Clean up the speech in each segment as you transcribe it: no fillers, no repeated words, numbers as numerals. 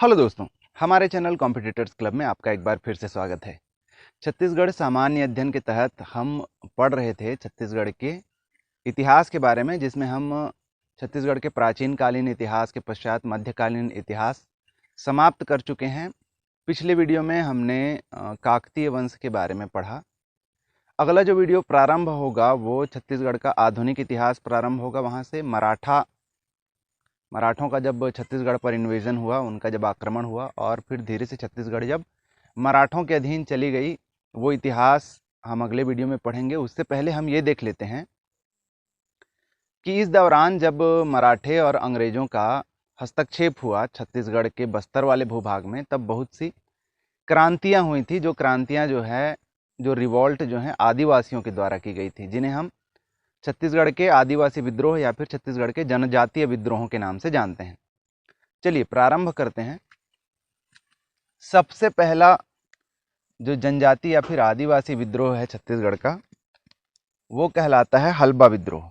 Hello दोस्तों, हमारे channel competitors club में आपका एक बार फिर से स्वागत है। छत्तीसगढ़ सामान्य अध्ययन के तहत हम पढ़ रहे थे छत्तीसगढ़ के इतिहास के बारे में, जिसमें हम छत्तीसगढ़ के प्राचीन कालीन इतिहास के पश्चात मध्यकालीन इतिहास समाप्त कर चुके हैं। पिछले वीडियो में हमने काकतीय वंश के बारे में पढ़ा। अगला जो वीडियो प्रारंभ होगा वो छत्तीसगढ़ का आधुनिक इतिहास प्रारंभ होगा। वहाँ से मराठों का जब छत्तीसगढ़ पर इन्वेजन हुआ, उनका जब आक्रमण हुआ और फिर धीरे से छत्तीसगढ़ जब मराठों के अधीन चली गई, वो इतिहास हम अगले वीडियो में पढ़ेंगे। उससे पहले हम ये देख लेते हैं कि इस दौरान जब मराठे और अंग्रेज़ों का हस्तक्षेप हुआ छत्तीसगढ़ के बस्तर वाले भूभाग में, तब बहुत सी क्रांतियाँ हुई थी। जो क्रांतियाँ जो रिवॉल्ट जो हैं आदिवासियों के द्वारा की गई थी, जिन्हें हम छत्तीसगढ़ के आदिवासी विद्रोह या फिर छत्तीसगढ़ के जनजातीय विद्रोहों के नाम से जानते हैं। चलिए प्रारंभ करते हैं। सबसे पहला जो जनजाति या फिर आदिवासी विद्रोह है छत्तीसगढ़ का, वो कहलाता है हल्बा विद्रोह।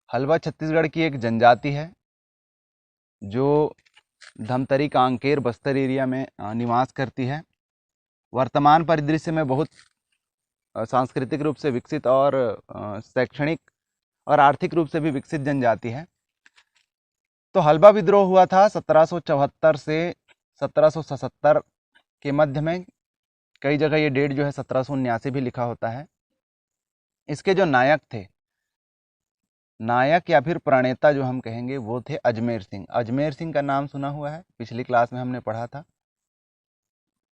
हल्बा छत्तीसगढ़ की एक जनजाति है जो धमतरी कांकेर बस्तर एरिया में निवास करती है। वर्तमान परिदृश्य में बहुत सांस्कृतिक रूप से विकसित और शैक्षणिक और आर्थिक रूप से भी विकसित जनजाति है। तो हल्बा विद्रोह हुआ था 1774 से 1777 के मध्य में। कई जगह ये डेट जो है 1779 भी लिखा होता है। इसके जो नायक थे, नायक या फिर प्रणेता जो हम कहेंगे, वो थे अजमेर सिंह। अजमेर सिंह का नाम सुना हुआ है, पिछली क्लास में हमने पढ़ा था।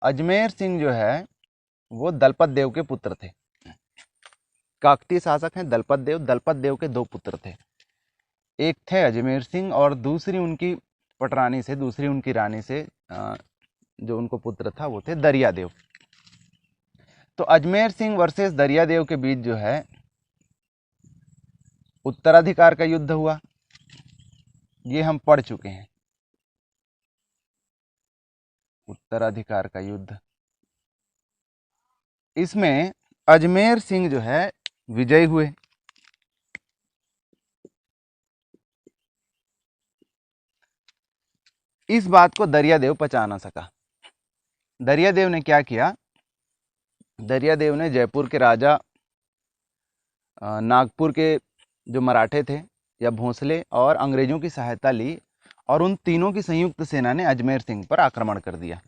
अजमेर सिंह जो है वो दलपत देव के पुत्र थे। काकतीय शासक हैं दलपत देव। दलपत देव के दो पुत्र थे, एक थे अजमेर सिंह और दूसरी उनकी पटरानी से, दूसरी उनकी रानी से जो उनको पुत्र था वो थे दरियादेव। तो अजमेर सिंह वर्सेस दरियादेव के बीच जो है उत्तराधिकार का युद्ध हुआ। ये हम पढ़ चुके हैं, उत्तराधिकार का युद्ध। इसमें अजमेर सिंह जो है विजयी हुए। इस बात को दरियादेव पचा ना सका। दरियादेव ने क्या किया? दरियादेव ने जयपुर के राजा नागपुर के जो मराठे थे या भोंसले और अंग्रेजों की सहायता ली और उन तीनों की संयुक्त सेना ने अजमेर सिंह पर आक्रमण कर दिया।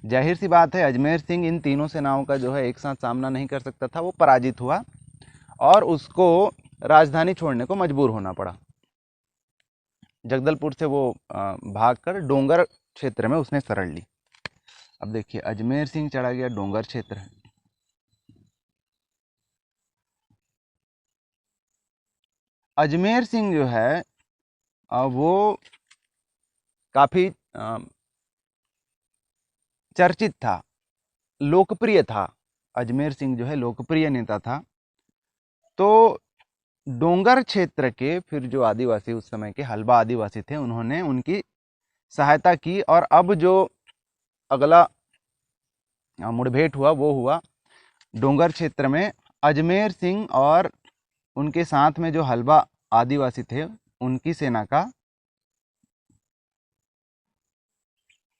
जाहिर सी बात है, अजमेर सिंह इन तीनों सेनाओं का जो है एक साथ सामना नहीं कर सकता था। वो पराजित हुआ और उसको राजधानी छोड़ने को मजबूर होना पड़ा। जगदलपुर से वो भागकर डोंगर क्षेत्र में उसने शरण ली। अब देखिए, अजमेर सिंह चढ़ा गया डोंगर क्षेत्र। अजमेर सिंह जो है वो काफ़ी चर्चित था, लोकप्रिय था। अजमेर सिंह जो है लोकप्रिय नेता था। तो डोंगर क्षेत्र के फिर जो आदिवासी, उस समय के हल्बा आदिवासी थे, उन्होंने उनकी सहायता की और अब जो अगला मुठभेड़ हुआ वो हुआ डोंगर क्षेत्र में। अजमेर सिंह और उनके साथ में जो हल्बा आदिवासी थे, उनकी सेना का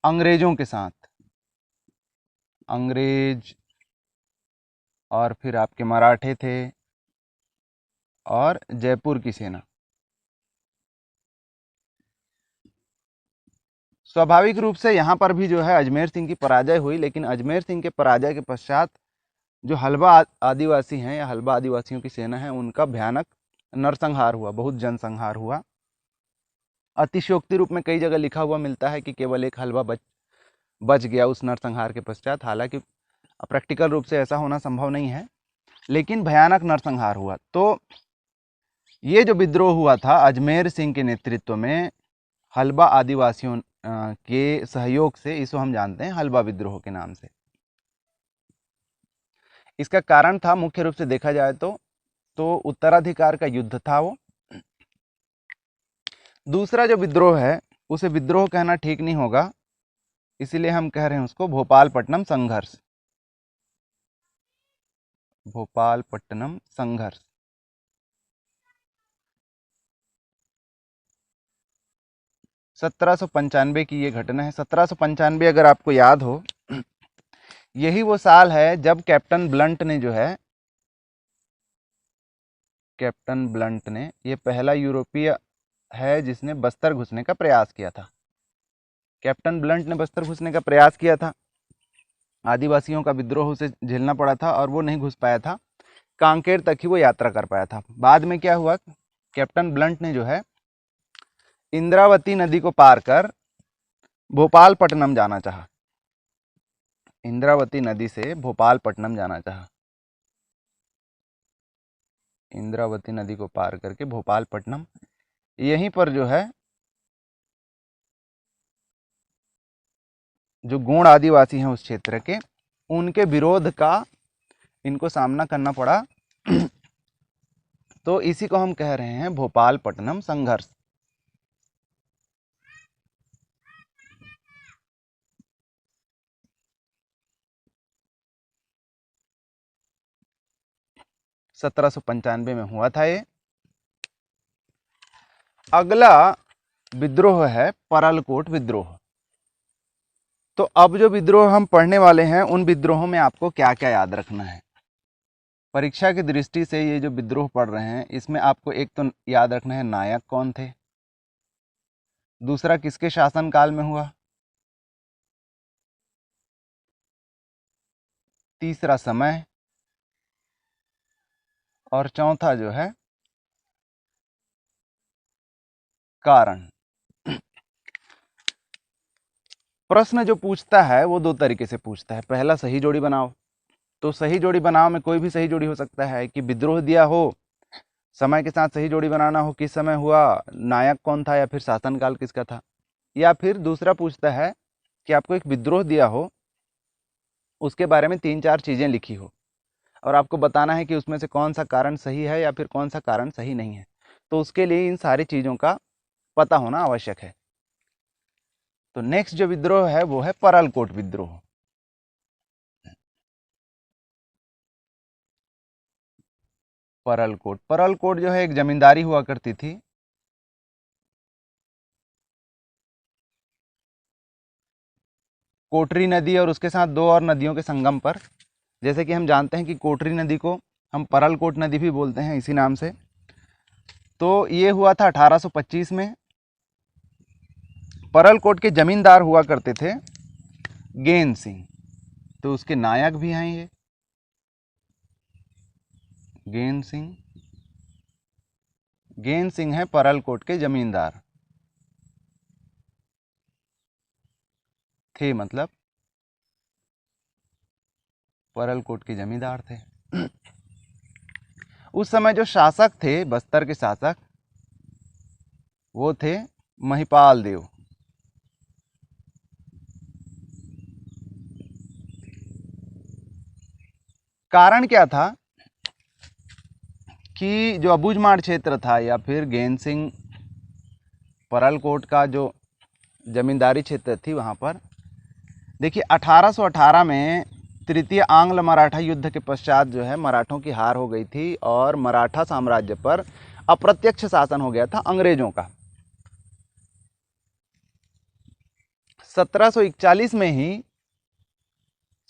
अंग्रेजों के साथ, अंग्रेज और फिर आपके मराठे थे और जयपुर की सेना। स्वाभाविक रूप से यहाँ पर भी जो है अजमेर सिंह की पराजय हुई, लेकिन अजमेर सिंह के पराजय के पश्चात जो हल्बा आदिवासी हैं या हल्बा आदिवासियों की सेना है, उनका भयानक नरसंहार हुआ, बहुत जनसंहार हुआ। अतिशयोक्ति रूप में कई जगह लिखा हुआ मिलता है कि केवल एक हल्बा बच गया उस नरसंहार के पश्चात। हालांकि प्रैक्टिकल रूप से ऐसा होना संभव नहीं है, लेकिन भयानक नरसंहार हुआ। तो ये जो विद्रोह हुआ था अजमेर सिंह के नेतृत्व में हल्बा आदिवासियों के सहयोग से, इसको हम जानते हैं हल्बा विद्रोह के नाम से। इसका कारण था, मुख्य रूप से देखा जाए तो उत्तराधिकार का युद्ध था वो। दूसरा जो विद्रोह है उसे विद्रोह कहना ठीक नहीं होगा, इसीलिए हम कह रहे हैं उसको भोपालपट्टनम संघर्ष। भोपालपट्टनम संघर्ष। सत्रह सौ पंचानवे की ये घटना है। 1795 अगर आपको याद हो, यही वो साल है जब कैप्टन ब्लंट ने जो है, कैप्टन ब्लंट ने, ये पहला यूरोपीय है जिसने बस्तर घुसने का प्रयास किया था। कैप्टन ब्लंट ने बस्तर घुसने का प्रयास किया था। आदिवासियों का विद्रोह उसे झेलना पड़ा था और वो नहीं घुस पाया था। कांकेर तक ही वो यात्रा कर पाया था। बाद में क्या हुआ, कैप्टन ब्लंट ने जो है इंद्रावती नदी को पार कर भोपालपट्टनम जाना चाहा। इंद्रावती नदी से भोपालपट्टनम जाना चाहा। इंद्रावती नदी को पार करके भोपालपट्टनम, यहीं पर जो है जो गोंड आदिवासी हैं उस क्षेत्र के, उनके विरोध का इनको सामना करना पड़ा। तो इसी को हम कह रहे हैं भोपालपट्टनम संघर्ष। सत्रह सौ पंचानवे में हुआ था ये। अगला विद्रोह है परलकोट विद्रोह। तो अब जो विद्रोह हम पढ़ने वाले हैं, उन विद्रोहों में आपको क्या क्या याद रखना है परीक्षा की दृष्टि से। ये जो विद्रोह पढ़ रहे हैं, इसमें आपको एक तो याद रखना है नायक कौन थे, दूसरा किसके शासनकाल में हुआ, तीसरा समय, और चौथा जो है कारण। प्रश्न जो पूछता है वो दो तरीके से पूछता है। पहला, सही जोड़ी बनाओ। तो सही जोड़ी बनाओ में कोई भी सही जोड़ी हो सकता है कि विद्रोह दिया हो, समय के साथ सही जोड़ी बनाना हो, किस समय हुआ, नायक कौन था, या फिर शासनकाल किसका था। या फिर दूसरा पूछता है कि आपको एक विद्रोह दिया हो, उसके बारे में 3-4 चीज़ें लिखी हो और आपको बताना है कि उसमें से कौन सा कारण सही है या फिर कौन सा कारण सही नहीं है। तो उसके लिए इन सारी चीज़ों का पता होना आवश्यक है। तो नेक्स्ट जो विद्रोह है वो है परलकोट विद्रोह। परलकोट जो है एक जमींदारी हुआ करती थी। कोटरी नदी और उसके साथ दो और नदियों के संगम पर। जैसे कि हम जानते हैं कि कोटरी नदी को हम परलकोट नदी भी बोलते हैं इसी नाम से। तो ये हुआ था 1825 में। परलकोट के जमींदार हुआ करते थे गेन सिंह। तो उसके नायक भी हैं ये गेन सिंह। गेन सिंह है परलकोट के जमींदार थे, मतलब परलकोट के जमींदार थे। उस समय जो शासक थे, बस्तर के शासक, वो थे महिपाल देव। कारण क्या था कि जो अबूझमाड़ क्षेत्र था या फिर गेन सिंह परलकोट का जो जमींदारी क्षेत्र थी, वहाँ पर देखिए 1818 में तृतीय आंग्ल मराठा युद्ध के पश्चात जो है मराठों की हार हो गई थी और मराठा साम्राज्य पर अप्रत्यक्ष शासन हो गया था अंग्रेजों का। 1741 में ही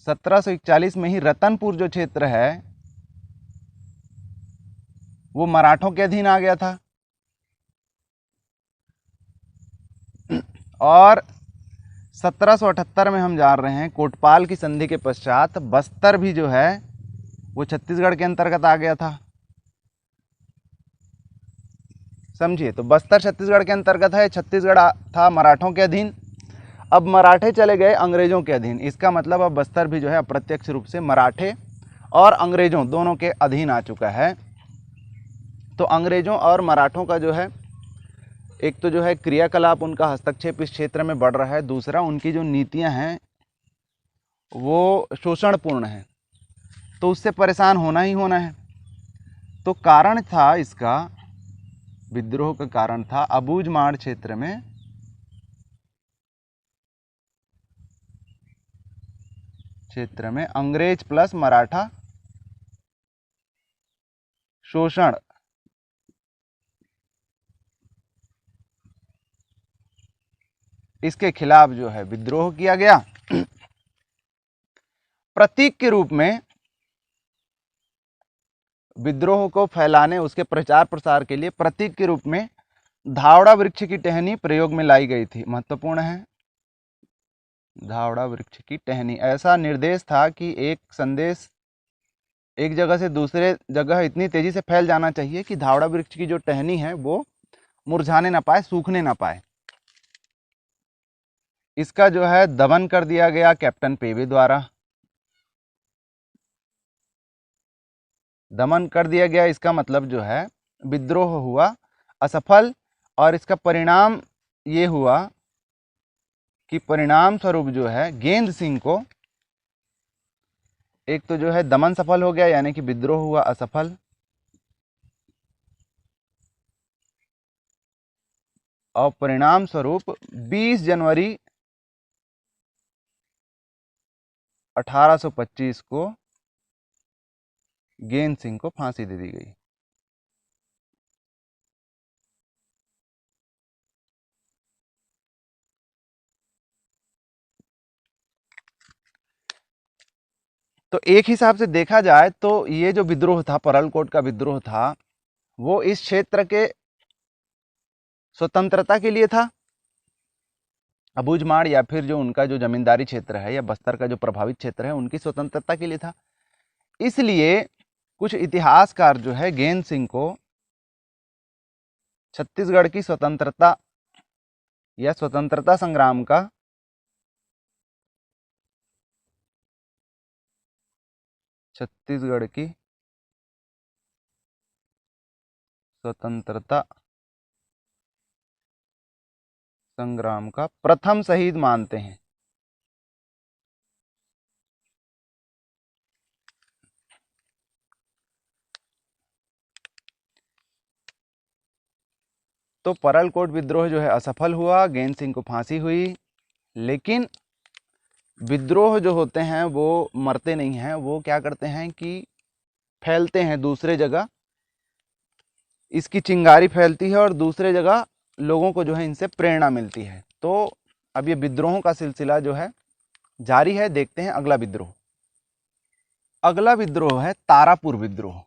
1741 में ही रतनपुर जो क्षेत्र है वो मराठों के अधीन आ गया था। और 1778 में हम जान रहे हैं कोटपाल की संधि के पश्चात बस्तर भी जो है वो छत्तीसगढ़ के अंतर्गत आ गया था। समझिए, तो बस्तर छत्तीसगढ़ के अंतर्गत है, छत्तीसगढ़ था मराठों के अधीन। अब मराठे चले गए अंग्रेजों के अधीन। इसका मतलब अब बस्तर भी जो है अप्रत्यक्ष रूप से मराठे और अंग्रेजों दोनों के अधीन आ चुका है। तो अंग्रेजों और मराठों का जो है, एक तो जो है क्रियाकलाप, उनका हस्तक्षेप इस क्षेत्र में बढ़ रहा है, दूसरा उनकी जो नीतियां हैं वो शोषणपूर्ण है। तो उससे परेशान होना ही होना है। तो कारण था इसका, विद्रोह का कारण था अबूझमाड़ क्षेत्र में अंग्रेज प्लस मराठा शोषण इसके खिलाफ जो है विद्रोह किया गया। प्रतीक के रूप में विद्रोह को फैलाने, उसके प्रचार प्रसार के लिए प्रतीक के रूप में धावड़ा वृक्ष की टहनी प्रयोग में लाई गई थी। महत्वपूर्ण है, धावड़ा वृक्ष की टहनी। ऐसा निर्देश था कि एक संदेश एक जगह से दूसरे जगह इतनी तेजी से फैल जाना चाहिए कि धावड़ा वृक्ष की जो टहनी है वो मुरझाने ना पाए, सूखने ना पाए। इसका जो है दमन कर दिया गया कैप्टन पेवे द्वारा। दमन कर दिया गया, इसका मतलब जो है विद्रोह हुआ असफल, और इसका परिणाम ये हुआ कि परिणाम स्वरूप जो है गेंद सिंह को, एक तो जो है दमन सफल हो गया यानी कि विद्रोह हुआ असफल, और परिणाम स्वरूप 20 जनवरी 1825 को गेंद सिंह को फांसी दे दी गई। तो एक हिसाब से देखा जाए तो ये जो विद्रोह था, परलकोट का विद्रोह था, वो इस क्षेत्र के स्वतंत्रता के लिए था। अबूझमाड़ या फिर जो उनका जो जमींदारी क्षेत्र है या बस्तर का जो प्रभावित क्षेत्र है, उनकी स्वतंत्रता के लिए था। इसलिए कुछ इतिहासकार जो है गेंद सिंह को छत्तीसगढ़ की स्वतंत्रता या स्वतंत्रता संग्राम का छत्तीसगढ़ की स्वतंत्रता संग्राम का प्रथम शहीद मानते हैं। तो परलकोट विद्रोह जो है असफल हुआ, गेंद सिंह को फांसी हुई। लेकिन विद्रोह जो होते हैं वो मरते नहीं हैं, वो क्या करते हैं कि फैलते हैं दूसरे जगह, इसकी चिंगारी फैलती है और दूसरे जगह लोगों को जो है इनसे प्रेरणा मिलती है। तो अब ये विद्रोहों का सिलसिला जो है जारी है। देखते हैं अगला विद्रोह। अगला विद्रोह है तारापुर विद्रोह।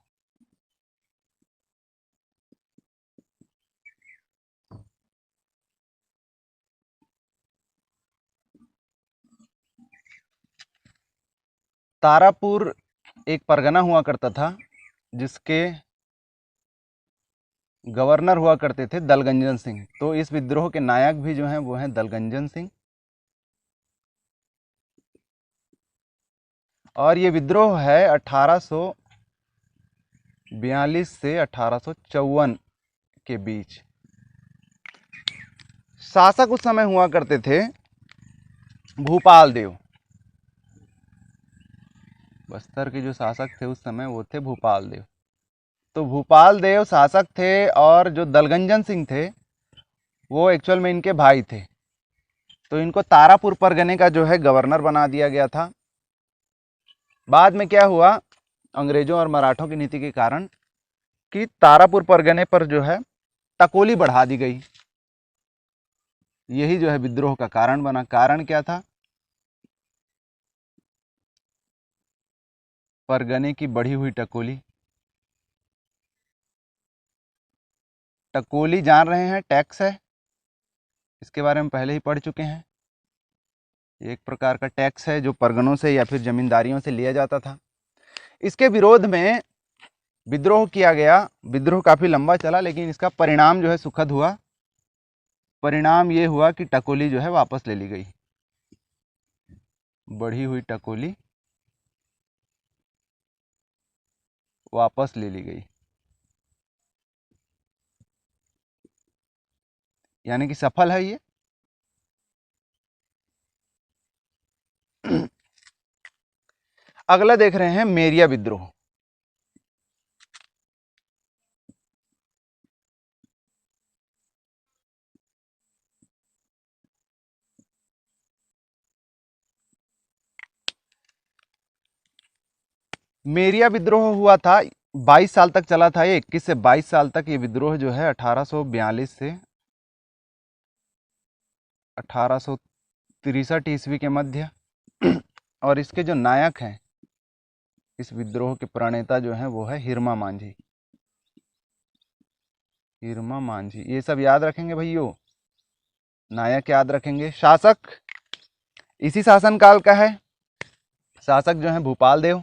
तारापुर एक परगना हुआ करता था जिसके गवर्नर हुआ करते थे दलगंजन सिंह। तो इस विद्रोह के नायक भी जो हैं वो हैं दलगंजन सिंह। और ये विद्रोह है 1842 से 1854 के बीच। शासक उस समय हुआ करते थे भूपाल देव। बस्तर के जो शासक थे उस समय वो थे भूपाल देव। तो भूपाल देव शासक थे और जो दलगंजन सिंह थे वो एक्चुअल में इनके भाई थे। तो इनको तारापुर परगने का जो है गवर्नर बना दिया गया था। बाद में क्या हुआ, अंग्रेजों और मराठों की नीति के कारण, कि तारापुर परगने पर जो है टकोली बढ़ा दी गई। यही जो है विद्रोह का कारण बना। कारण क्या था? परगने की बढ़ी हुई टकोली। टकोली जान रहे हैं, टैक्स है, इसके बारे में पहले ही पढ़ चुके हैं। एक प्रकार का टैक्स है जो परगनों से या फिर जमींदारियों से लिया जाता था। इसके विरोध में विद्रोह किया गया। विद्रोह काफी लंबा चला लेकिन इसका परिणाम जो है सुखद हुआ। परिणाम ये हुआ कि टकोली जो है वापस ले ली गई। बढ़ी हुई टकोली वापस ले ली गई, यानी कि सफल है ये। अगला देख रहे हैं मेरिया विद्रोह। मेरिया विद्रोह हुआ था 22 साल तक चला था ये, 21 से 22 साल तक ये विद्रोह जो है 1842 से 1863 ईस्वी के मध्य। और इसके जो नायक हैं, इस विद्रोह के प्रणेता जो हैं वो है हिरमा मांझी। हिरमा मांझी, ये सब याद रखेंगे भैया, नायक याद रखेंगे। शासक इसी शासन काल का है, शासक जो है भूपाल देव।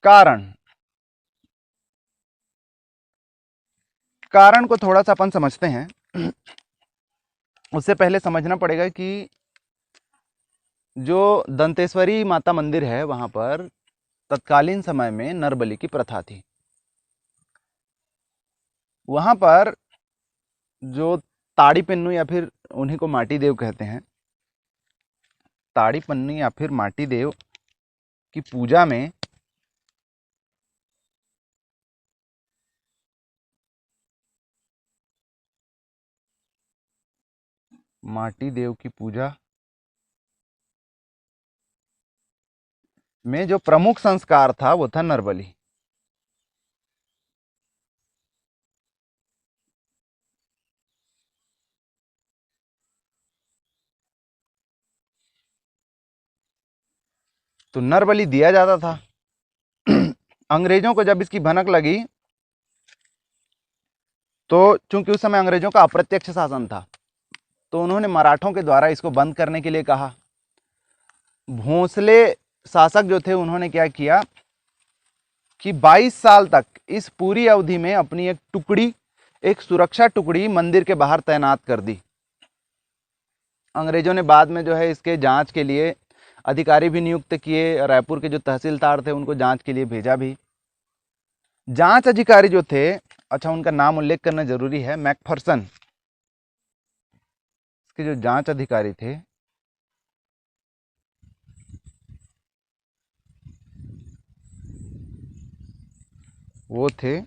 कारण, कारण को थोड़ा सा अपन समझते हैं। उससे पहले समझना पड़ेगा कि जो दंतेश्वरी माता मंदिर है वहां पर तत्कालीन समय में नरबलि की प्रथा थी। वहां पर जो ताड़ी पन्नू या फिर उन्हीं को माटी देव कहते हैं, ताड़ी पन्नू या फिर माटी देव की पूजा में माटी देव की पूजा में जो प्रमुख संस्कार था वो था नरबलि। तो नरबलि दिया जाता था। अंग्रेजों को जब इसकी भनक लगी तो चूंकि उस समय अंग्रेजों का अप्रत्यक्ष शासन था, तो उन्होंने मराठों के द्वारा इसको बंद करने के लिए कहा। भोंसले शासक जो थे उन्होंने क्या किया कि 22 साल तक इस पूरी अवधि में अपनी एक टुकड़ी, एक सुरक्षा टुकड़ी मंदिर के बाहर तैनात कर दी। अंग्रेजों ने बाद में जो है इसके जांच के लिए अधिकारी भी नियुक्त किए, रायपुर के जो तहसीलदार थे उनको जांच के लिए भेजा भी। जांच अधिकारी जो थे, अच्छा उनका नाम उल्लेख करना जरूरी है, मैकफर्सन, इसके जो जांच अधिकारी थे वो थे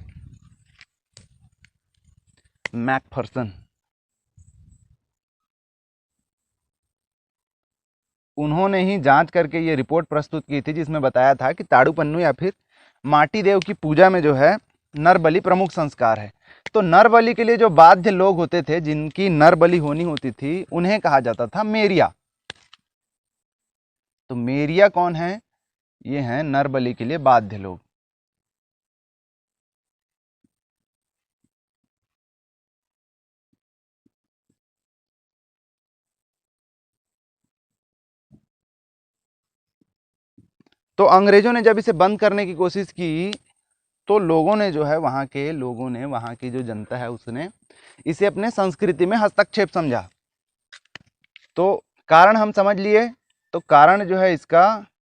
मैकफर्सन। उन्होंने ही जांच करके ये रिपोर्ट प्रस्तुत की थी जिसमें बताया था कि ताड़ू पन्नू या फिर माटी देव की पूजा में जो है नरबलि प्रमुख संस्कार है। तो नरबलि के लिए जो बाध्य लोग होते थे, जिनकी नरबलि होनी होती थी, उन्हें कहा जाता था मेरिया। तो मेरिया कौन है? ये हैं नरबलि के लिए बाध्य लोग। तो अंग्रेजों ने जब इसे बंद करने की कोशिश की तो लोगों ने जो है, वहाँ के लोगों ने, वहाँ की जो जनता है उसने इसे अपने संस्कृति में हस्तक्षेप समझा। तो कारण हम समझ लिए। तो कारण जो है इसका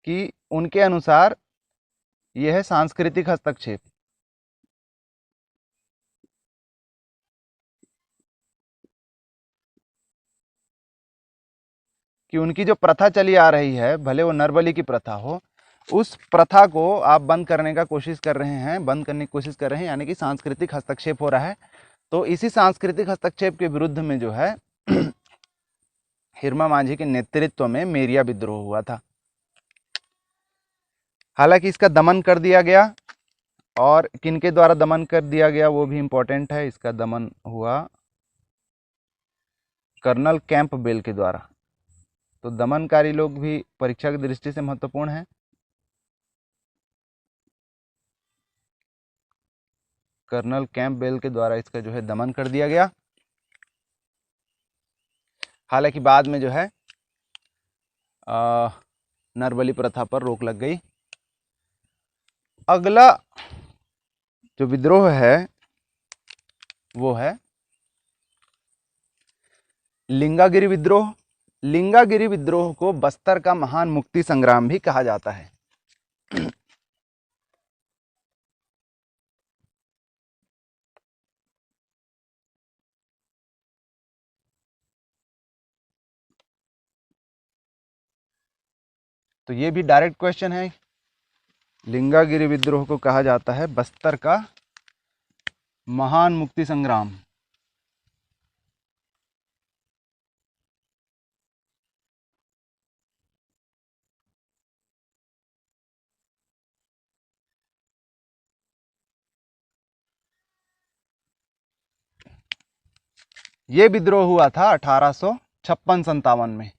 कि उनके अनुसार यह है सांस्कृतिक हस्तक्षेप। कि उनकी जो प्रथा चली आ रही है, भले वो नरबलि की प्रथा हो, उस प्रथा को आप बंद करने का कोशिश कर रहे हैं, बंद करने की कोशिश कर रहे हैं, यानी कि सांस्कृतिक हस्तक्षेप हो रहा है। तो इसी सांस्कृतिक हस्तक्षेप के विरुद्ध में जो है हिरमा मांझी के नेतृत्व में मेरिया विद्रोह हुआ था। हालांकि इसका दमन कर दिया गया, और किनके द्वारा दमन कर दिया गया वो भी इंपॉर्टेंट है। इसका दमन हुआ कर्नल कैंपबेल के द्वारा। तो दमनकारी लोग भी परीक्षा की दृष्टि से महत्वपूर्ण है। कर्नल कैंपबेल के द्वारा इसका जो है दमन कर दिया गया। हालांकि बाद में जो है नरबलि प्रथा पर रोक लग गई। अगला जो विद्रोह है वो है लिंगागिरी विद्रोह। लिंगागिरी विद्रोह को बस्तर का महान मुक्ति संग्राम भी कहा जाता है। तो ये भी डायरेक्ट क्वेश्चन है। लिंगागिरी विद्रोह को कहा जाता है बस्तर का महान मुक्ति संग्राम। ये विद्रोह हुआ था 1856-57 में।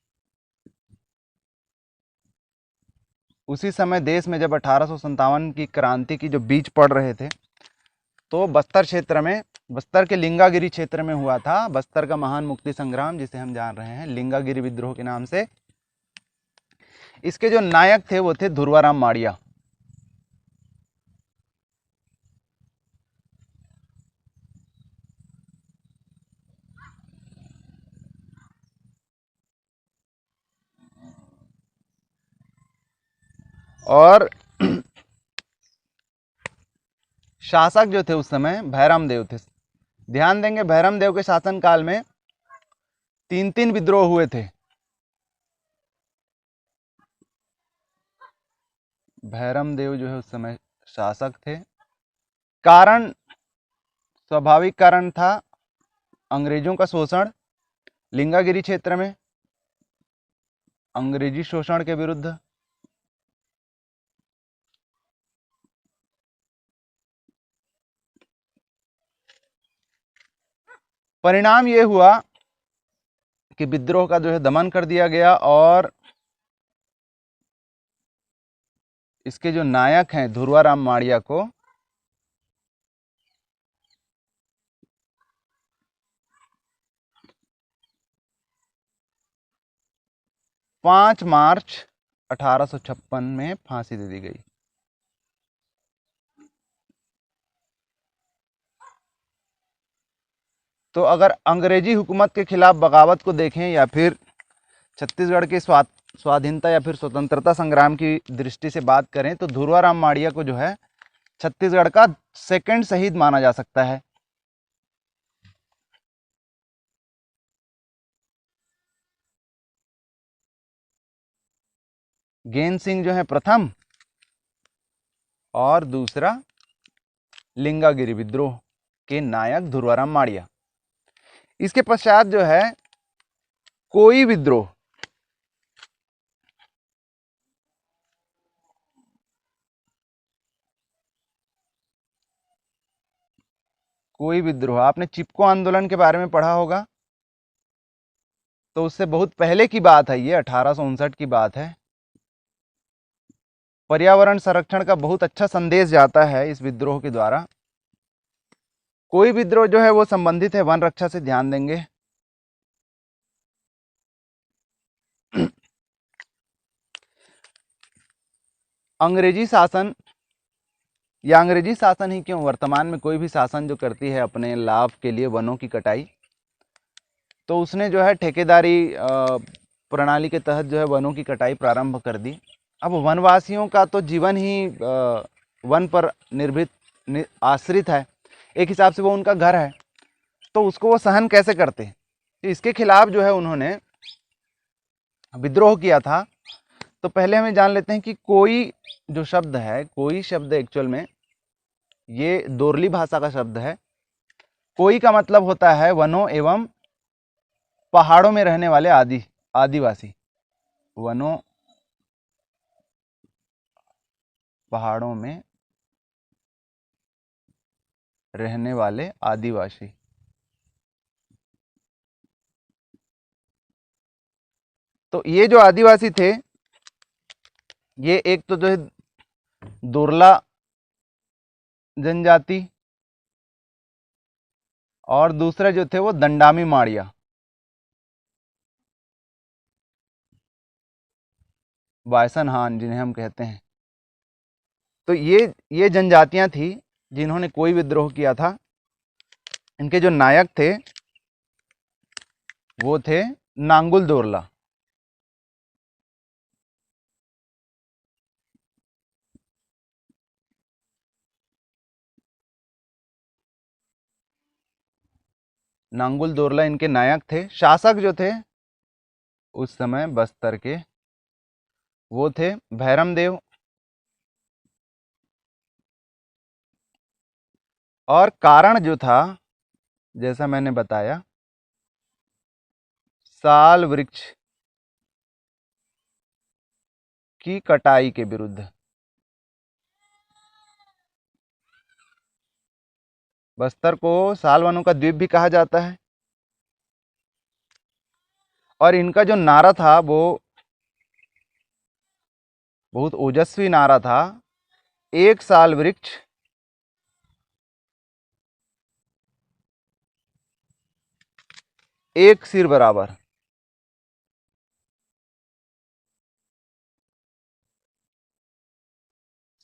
उसी समय देश में जब 1857 की क्रांति की जो बीज पड़ रहे थे, तो बस्तर क्षेत्र में, बस्तर के लिंगागिरी क्षेत्र में हुआ था बस्तर का महान मुक्ति संग्राम, जिसे हम जान रहे हैं लिंगागिरी विद्रोह के नाम से। इसके जो नायक थे वो थे धुर्वाराम माड़िया। और शासक जो थे उस समय भैरम देव थे। ध्यान देंगे भैरम देव के शासनकाल में 3 विद्रोह हुए थे। भैरम देव जो है उस समय शासक थे। कारण, स्वाभाविक कारण था अंग्रेजों का शोषण। लिंगागिरी क्षेत्र में अंग्रेजी शोषण के विरुद्ध परिणाम ये हुआ कि विद्रोह का जो है दमन कर दिया गया, और इसके जो नायक हैं धुर्वाराम माड़िया को 5 मार्च 1856 में फांसी दे दी गई। तो अगर अंग्रेजी हुकूमत के खिलाफ बगावत को देखें या फिर छत्तीसगढ़ के स्वाधीनता या फिर स्वतंत्रता संग्राम की दृष्टि से बात करें, तो धुर्वाराम माड़िया को जो है छत्तीसगढ़ का सेकंड शहीद माना जा सकता है। गेंद सिंह जो है प्रथम, और दूसरा लिंगागिरी विद्रोह के नायक धुर्वाराम माड़िया। इसके पश्चात जो है कोई विद्रोह, कोई विद्रोह, आपने चिपको आंदोलन के बारे में पढ़ा होगा, तो उससे बहुत पहले की बात है, ये 1859 की बात है। पर्यावरण संरक्षण का बहुत अच्छा संदेश जाता है इस विद्रोह के द्वारा। कोई विद्रोह जो है वो संबंधित है वन रक्षा से, ध्यान देंगे। अंग्रेजी शासन, या अंग्रेजी शासन ही क्यों, वर्तमान में कोई भी शासन जो करती है अपने लाभ के लिए वनों की कटाई, तो उसने जो है ठेकेदारी प्रणाली के तहत जो है वनों की कटाई प्रारंभ कर दी। अब वनवासियों का तो जीवन ही वन पर निर्भर आश्रित है, एक हिसाब से वो उनका घर है, तो उसको वो सहन कैसे करते। तो इसके खिलाफ जो है उन्होंने विद्रोह किया था। तो पहले हमें जान लेते हैं कि कोई जो शब्द है, कोई शब्द एक्चुअल में ये दोरली भाषा का शब्द है। कोई का मतलब होता है वनों एवं पहाड़ों में रहने वाले आदिवासी। वनों, पहाड़ों में रहने वाले आदिवासी। तो ये जो आदिवासी थे, ये एक तो जो है दुर्ला जनजाति, और दूसरे जो थे वो दंडामी माड़िया। बायसनहान जिन्हें हम कहते हैं। तो ये जनजातियां थी जिन्होंने कोई विद्रोह किया था। इनके जो नायक थे वो थे नांगुल दोरला। नांगुल दोरला इनके नायक थे। शासक जो थे उस समय बस्तर के, वो थे भैरम देव। और कारण जो था, जैसा मैंने बताया, साल वृक्ष की कटाई के विरुद्ध। बस्तर को साल वनों का द्वीप भी कहा जाता है। और इनका जो नारा था वो बहुत ओजस्वी नारा था, एक साल वृक्ष एक सिर बराबर।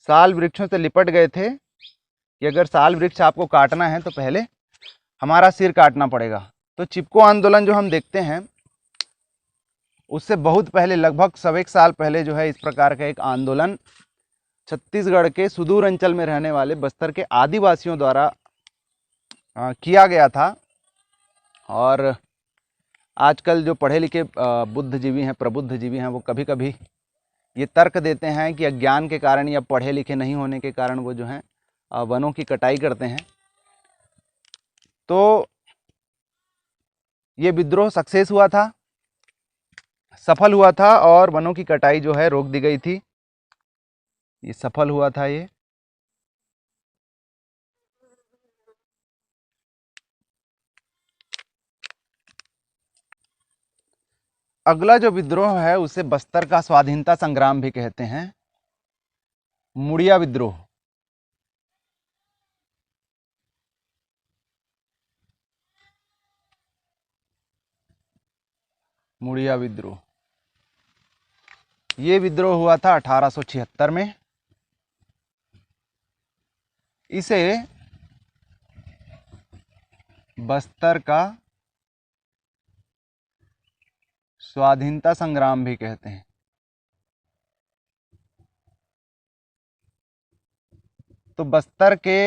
साल वृक्षों से लिपट गए थे कि अगर साल वृक्ष आपको काटना है तो पहले हमारा सिर काटना पड़ेगा। तो चिपको आंदोलन जो हम देखते हैं उससे बहुत पहले, लगभग 1.25 साल पहले जो है इस प्रकार का एक आंदोलन छत्तीसगढ़ के सुदूर अंचल में रहने वाले बस्तर के आदिवासियों द्वारा किया गया था। और आजकल जो पढ़े लिखे बुद्धिजीवी हैं, प्रबुद्धजीवी हैं, वो कभी कभी ये तर्क देते हैं कि अज्ञान के कारण या पढ़े लिखे नहीं होने के कारण वो जो हैं वनों की कटाई करते हैं। तो ये विद्रोह सक्सेस हुआ था, सफल हुआ था और वनों की कटाई जो है रोक दी गई थी। ये सफल हुआ था ये। अगला जो विद्रोह है उसे बस्तर का स्वाधीनता संग्राम भी कहते हैं, मुड़िया विद्रोह। मुड़िया विद्रोह, ये विद्रोह हुआ था 1876 में। इसे बस्तर का स्वाधीनता संग्राम भी कहते हैं। तो बस्तर के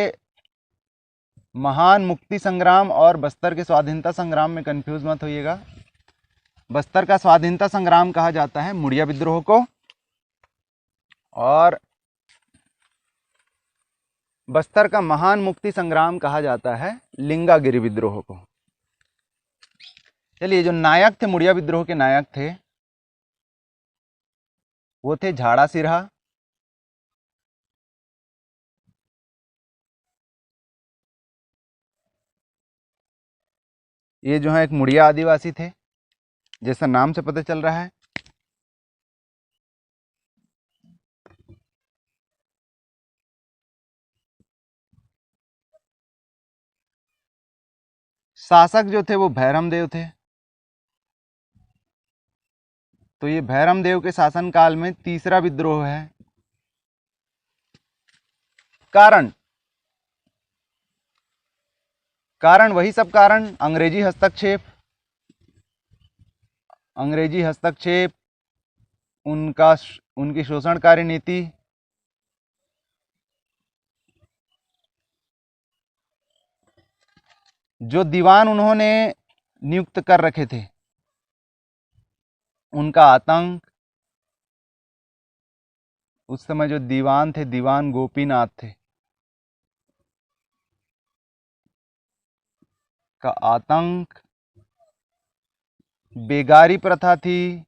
महान मुक्ति संग्राम और बस्तर के स्वाधीनता संग्राम में कंफ्यूज मत होइएगा। बस्तर का स्वाधीनता संग्राम कहा जाता है मुड़िया विद्रोह को, और बस्तर का महान मुक्ति संग्राम कहा जाता है लिंगागिरी विद्रोह को। चलिए, जो नायक थे मुड़िया विद्रोह के नायक थे वो थे झाड़ा सिरहा, ये जो है एक मुड़िया आदिवासी थे, जैसा नाम से पता चल रहा है। शासक जो थे वो भैरम देव थे। तो ये भैरम देव के शासनकाल में तीसरा विद्रोह है। कारण कारण वही सब कारण, अंग्रेजी हस्तक्षेप, उनकी शोषणकारी नीति, जो दीवान उन्होंने नियुक्त कर रखे थे उनका आतंक। उस समय जो दीवान थे, दीवान गोपीनाथ थे, का आतंक, बेगारी प्रथा थी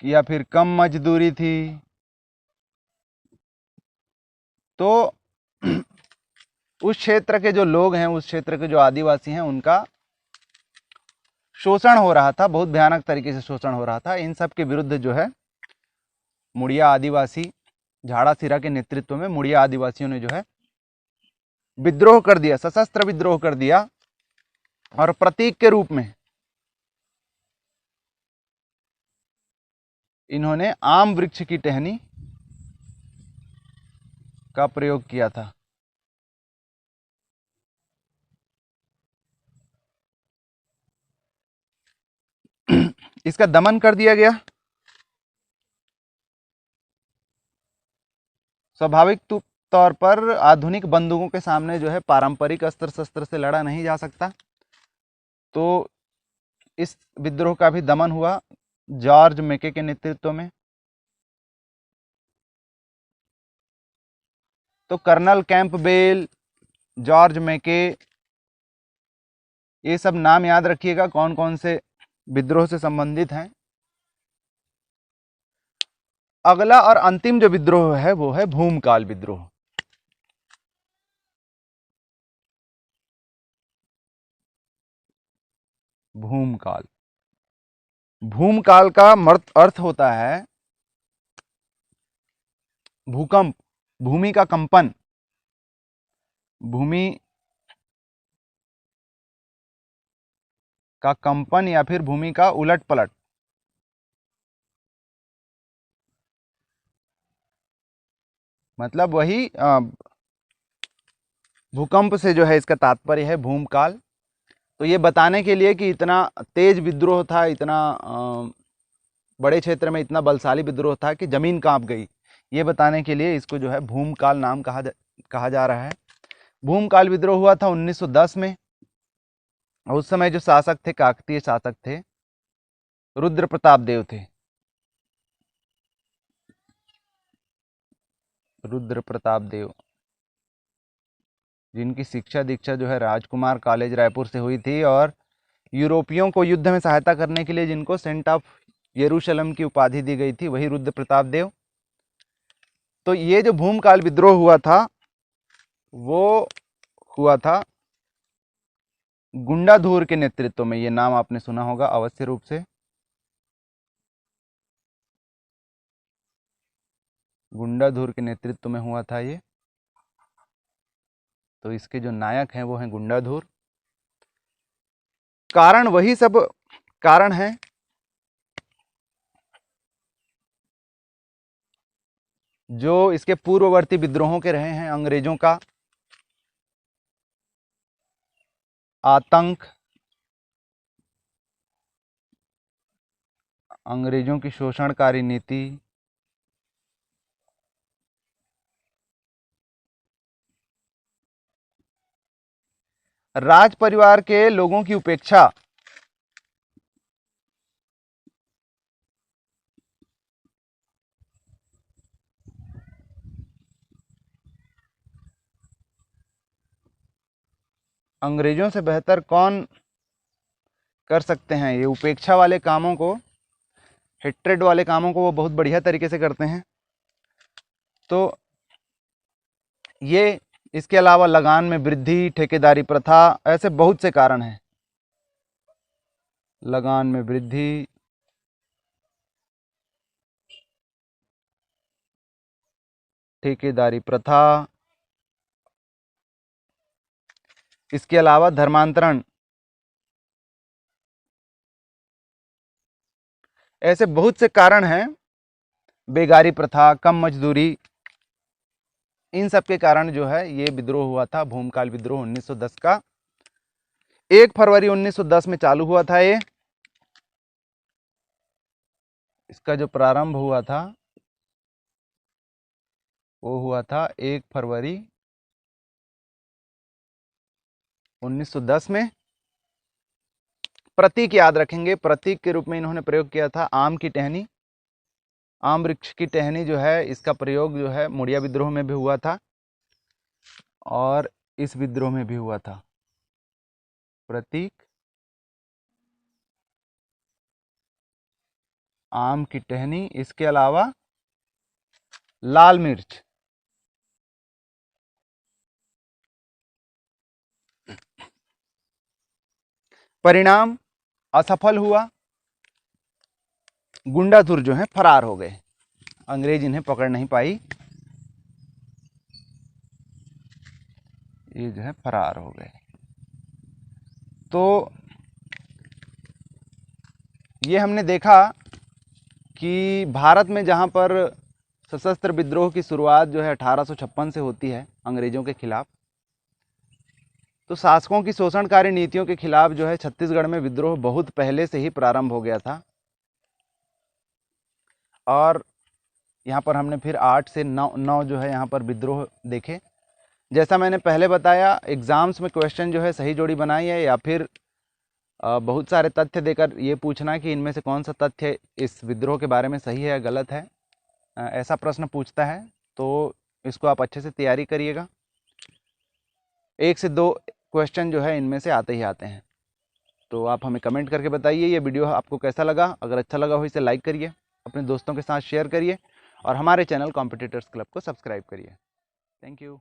या फिर कम मजदूरी थी। तो उस क्षेत्र के जो लोग हैं, उस क्षेत्र के जो आदिवासी हैं, उनका शोषण हो रहा था, बहुत भयानक तरीके से शोषण हो रहा था। इन सब के विरुद्ध जो है मुड़िया आदिवासी, झाड़ा सिरा के नेतृत्व में मुड़िया आदिवासियों ने जो है विद्रोह कर दिया, सशस्त्र विद्रोह कर दिया। और प्रतीक के रूप में इन्होंने आम वृक्ष की टहनी का प्रयोग किया था। इसका दमन कर दिया गया। स्वाभाविक तौर पर आधुनिक बंदूकों के सामने जो है पारंपरिक अस्त्र शस्त्र से लड़ा नहीं जा सकता। तो इस विद्रोह का भी दमन हुआ जॉर्ज मेके के नेतृत्व में। तो कर्नल कैंपबेल, जॉर्ज मेके, ये सब नाम याद रखिएगा कौन कौन से विद्रोह से संबंधित हैं। अगला और अंतिम जो विद्रोह है वो है भूमकाल विद्रोह। भूमकाल। भूमकाल का अर्थ होता है भूकंप, भूमि का कंपन, भूमि का कंपन या फिर भूमि का उलट पलट। मतलब वही भूकंप से जो है इसका तात्पर्य है भूमकाल। तो ये बताने के लिए कि इतना तेज विद्रोह था, इतना बड़े क्षेत्र में इतना बलशाली विद्रोह था कि जमीन कांप गई, ये बताने के लिए इसको जो है भूमकाल नाम कहा जा रहा है। भूमकाल विद्रोह हुआ था 1910 में। उस समय जो शासक थे, काकतीय शासक थे, रुद्र प्रताप देव थे। रुद्र प्रताप देव, जिनकी शिक्षा दीक्षा जो है राजकुमार कॉलेज रायपुर से हुई थी, और यूरोपियों को युद्ध में सहायता करने के लिए जिनको सेंट ऑफ यरूशलेम की उपाधि दी गई थी, वही रुद्र प्रताप देव। तो ये जो भूमकाल विद्रोह हुआ था वो हुआ था गुंडाधुर के नेतृत्व में। ये नाम आपने सुना होगा अवश्य रूप से। गुंडाधुर के नेतृत्व में हुआ था ये। तो इसके जो नायक हैं वो हैं गुंडाधुर। कारण वही सब कारण है जो इसके पूर्ववर्ती विद्रोहों के रहे हैं। अंग्रेजों का आतंक, अंग्रेजों की शोषणकारी नीति, राज परिवार के लोगों की उपेक्षा, अंग्रेजों से बेहतर कौन कर सकते हैं, ये उपेक्षा वाले कामों को, हेट्रेड वाले कामों को वो बहुत बढ़िया तरीके से करते हैं। तो ये, इसके अलावा लगान में वृद्धि, ठेकेदारी प्रथा, ऐसे बहुत से कारण हैं। लगान में वृद्धि, ठेकेदारी प्रथा, इसके अलावा धर्मांतरण, ऐसे बहुत से कारण हैं। बेगारी प्रथा, कम मजदूरी, इन सब के कारण जो है ये विद्रोह हुआ था, भूमकाल विद्रोह 1910 का। 1 फरवरी 1910 में चालू हुआ था ये। इसका जो प्रारंभ हुआ था वो हुआ था 1 फरवरी 1910 में। प्रतीक याद रखेंगे, प्रतीक के रूप में इन्होंने प्रयोग किया था आम की टहनी। आम वृक्ष की टहनी जो है, इसका प्रयोग जो है मुड़िया विद्रोह में भी हुआ था और इस विद्रोह में भी हुआ था। प्रतीक आम की टहनी, इसके अलावा लाल मिर्च। परिणाम असफल हुआ, गुंडाधुर जो है फरार हो गए, अंग्रेज इन्हें पकड़ नहीं पाई, ये जो है फरार हो गए। तो ये हमने देखा कि भारत में जहाँ पर सशस्त्र विद्रोह की शुरुआत जो है 1856 से होती है अंग्रेजों के खिलाफ, तो शासकों की शोषणकारी नीतियों के खिलाफ जो है छत्तीसगढ़ में विद्रोह बहुत पहले से ही प्रारंभ हो गया था। और यहाँ पर हमने फिर 8 से 9 जो है यहाँ पर विद्रोह देखे। जैसा मैंने पहले बताया, एग्जाम्स में क्वेश्चन जो है सही जोड़ी बनाई है या फिर बहुत सारे तथ्य देकर ये पूछना कि इनमें से कौन सा तथ्य इस विद्रोह के बारे में सही है या गलत है, ऐसा प्रश्न पूछता है। तो इसको आप अच्छे से तैयारी करिएगा। 1 से 2 क्वेश्चन जो है इनमें से आते ही आते हैं। तो आप हमें कमेंट करके बताइए ये वीडियो आपको कैसा लगा। अगर अच्छा लगा हो इसे लाइक करिए, अपने दोस्तों के साथ शेयर करिए और हमारे चैनल कॉम्पिटिटर्स क्लब को सब्सक्राइब करिए। Thank you.